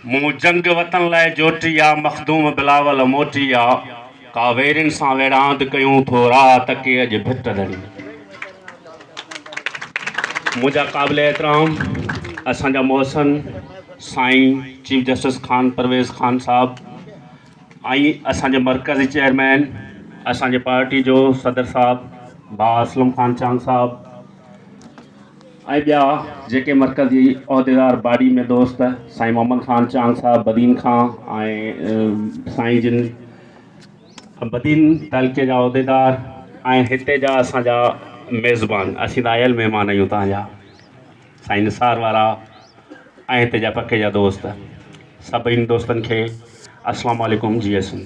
मूं जंग वतन लाइ जोटी आ मखदूम बिलावल मोटी आ कावेरिन सां वेरांद कयूं थो रात के अॼु भिट धणी। मुंहिंजा क़ाबिल एहतराम असांजा मोहसिन साईं चीफ जस्टिस ख़ान परवेज़ ख़ान साहब ऐं असांजे मरकज़ी चेयरमैन असांजे पार्टी जो सदर साहब बा असलम ख़ान चांग साहब ऐं ॿिया जेके मरकज़ी उहिदेदार बाडी में दोस्त साईं मोहम्मद ख़ान चांग साहब बदीन खां ऐं साईं जिन बदीन तहलके जा उहिदेदार ऐं हिते जा असांजा मेज़बान असीं त आयल महिमान आहियूं तव्हांजा साईं निसार वारा ऐं हिते जा पके जा दोस्त सभिनी दोस्तनि खे अस्सलाम वालेकुम जी असीं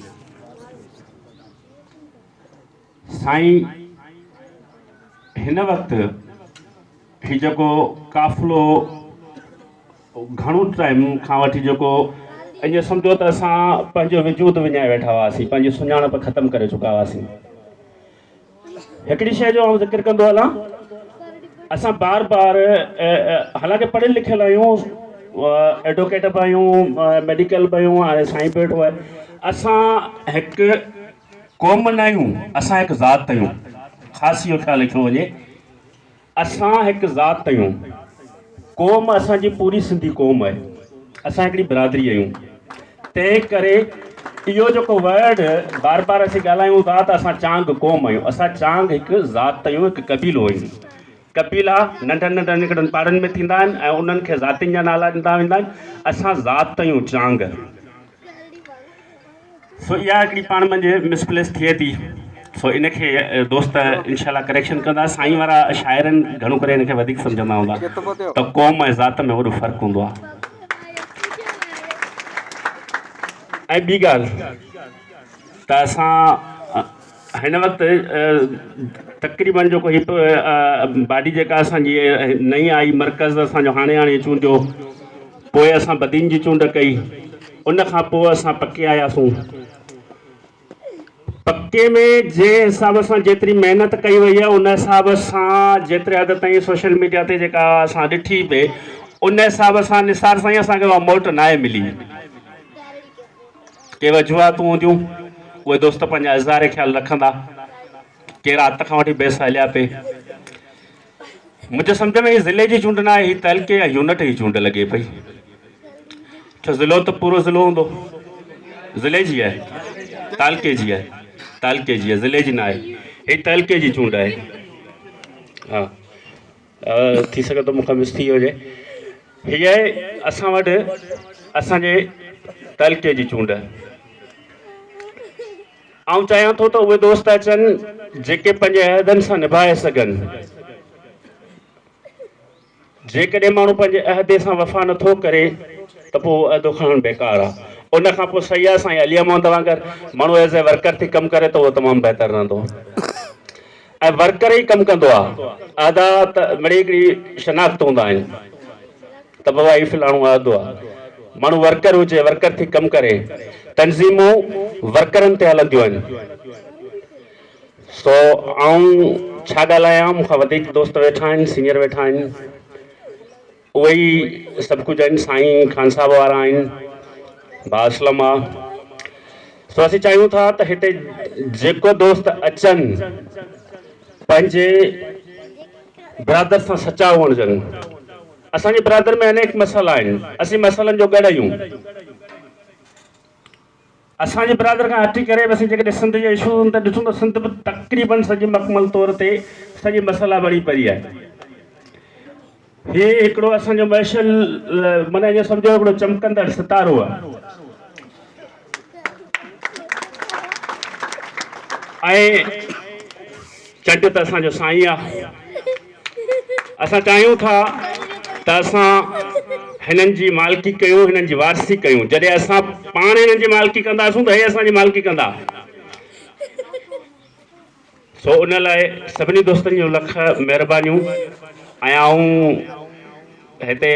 साईं हिन वक़्तु ही जेको काफ़िलो घणो टाइम खां वठी जेको अञा सम्झो त असां पंहिंजो वजूद विञाए वेठा हुआसीं, पंहिंजी सुञाणप ख़तमु करे चुका हुआसीं। हिकिड़ी शइ जो आउं ज़िक्र कंदो हलां, असां बार बार हालांकि पढ़ियल लिखियल आहियूं, एडवोकेट बि आहियूं, मेडिकल बि आहियूं, हाणे साईं बि वेठो आहे। असां हिकु क़ौम न आहियूं, असां हिकु ज़ात आहियूं। ख़ासि इहो ख़्यालु रखियो वञे, असां हिकु ज़ात आहियूं। क़ौम असांजी पूरी सिंधी क़ौम आहे, असां हिकिड़ी बिरादरी आहियूं। तंहिं करे इहो जेको वर्ड बार बार असीं ॻाल्हायूं था त असां चांग क़ौम आहियूं, असां चांग हिकु ज़ात आहियूं, हिकु क़बीलो आहियूं। क़बीला नंढनि नंढनि हिकिड़नि पाड़नि में थींदा आहिनि ऐं उन्हनि खे ज़ातियुनि जा नाला ॾींदा वेंदा आहिनि। असां ज़ात आहियूं चांग। सो इहा हिकिड़ी पाण मंझि मिसप्लेस थिए थी, सो इनखे दोस्त इनशाला करेक्शन कंदा। साईं वारा शाइरनि घणो करे इनखे वधीक सम्झंदा हूंदा त क़ौम ऐं ज़ात में वॾो फ़र्क़ु हूंदो आहे। ऐं ॿी ॻाल्हि त असां हिन वक़्तु तक़रीबन जेको हिकु बाडी जेका असांजी नई आई मर्कज़ असांजो हाणे हाणे चूंडियो, पोइ असां बदीन जी चूंड कई, उन खां पोइ असां पके आयासीं। पके में जंहिं हिसाब सां जेतिरी महिनत कई वई आहे उन हिसाब सां जेतिरे हद ताईं सोशल मीडिया ते जेका असां ॾिठी पए उन हिसाब सां निसार साईं असांखे उहा मोट नाहे मिली। के वजूहातूं हूंदियूं, उहे दोस्त पंहिंजा इज़हार ख़्यालु रखंदा, के राति खां वठी बेस हलिया पे। मुंहिंजे सम्झ में हीअ ज़िले जी चूंड न आहे, हीअ तहलके या यूनिट जी चूंड लॻे पई। छो ज़िलो त पूरो ज़िलो हूंदो, ज़िले जी आहे, तालके जी आहे, तालके जी आहे, ज़िले जी न आहे। हीअ तहलके जी चूंड आहे। हा, थी सघे थो मूंखां मिस थी वियो हुजे। हीअ असां वटि असांजे तहलके जी चूंड आहे। आउं चाहियां थो त उहे दोस्त अचनि जेके पंहिंजे अहदनि सां निभाए सघनि। जेकॾहिं माण्हू पंहिंजे अहदे सां वफ़ा नथो करे त पोइ अहदो खणणु बेकार आहे। उन खां पोइ सही आहे, साईं अली मोहम्मद वांगुरु माण्हू एज़ ए वर्कर थी कमु करे त उहो तमामु बहितरु रहंदो ऐं वर्कर ई कमु कंदो आहे। अहदा त मिड़ई हिकिड़ी शनाख़्त हूंदा आहिनि त बाबा ही फलाणो अहदो आहे। माण्हू वर्कर हुजे, वर्कर थी कमु करे, तंज़ीमूं वर्करनि ते हलंदियूं आहिनि। सो आउं छा ॻाल्हायां, मूंखां वधीक दोस्त वेठा आहिनि, सीनियर वेठा आहिनि, उहे ई सभु कुझु आहिनि। साईं ख़ान साहब वारा आहिनि, बा असलम आहे। सो असीं चाहियूं था त हिते जेको दोस्त अचनि पंहिंजे बिरादर सां सचा हुजनि। असांजे बिरादर में अनेक मसइला आहिनि, असीं मसइलनि जो गढ़ आहियूं। असांजे बिरादर खां हटी करे असीं जेकॾहिं सिंध जो इशू त ॾिसूं त सिंध बि तक़रीबन सॼी मकमल तौर ते सॼी मसइला बणी पई आहे। हे हिकिड़ो असांजो मैशल माना ईअं सम्झो हिकिड़ो चमकंदड़ सितारो आहे ऐं चंड त असांजो साईं आहे। असां चाहियूं था त असां हिननि जी मालिकी कयूं, हिननि जी वारसी कयूं। जॾहिं असां पाण हिननि जी मालिकी कंदासीं त हे असांजी मालिकी कंदा। सो उन लाइ सभिनी दोस्तनि जूं लख महिरबानियूं। ऐं आऊं हिते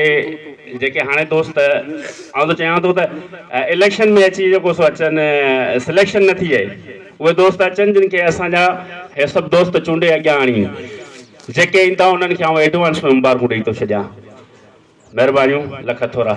जेके हाणे दोस्त आउं त चाहियां थो त इलेक्शन में अची जेको सो अचनि, सिलेक्शन न थी आहे, उहे दोस्त अचनि जिन खे असांजा हे सभु दोस्त चूंडे अॻियां आणियूं। जेके ईंदा उन्हनि खे आउं एडवांस में मुबारकूं ॾेई थो छॾियां। महिरबानियूं लख थोरा।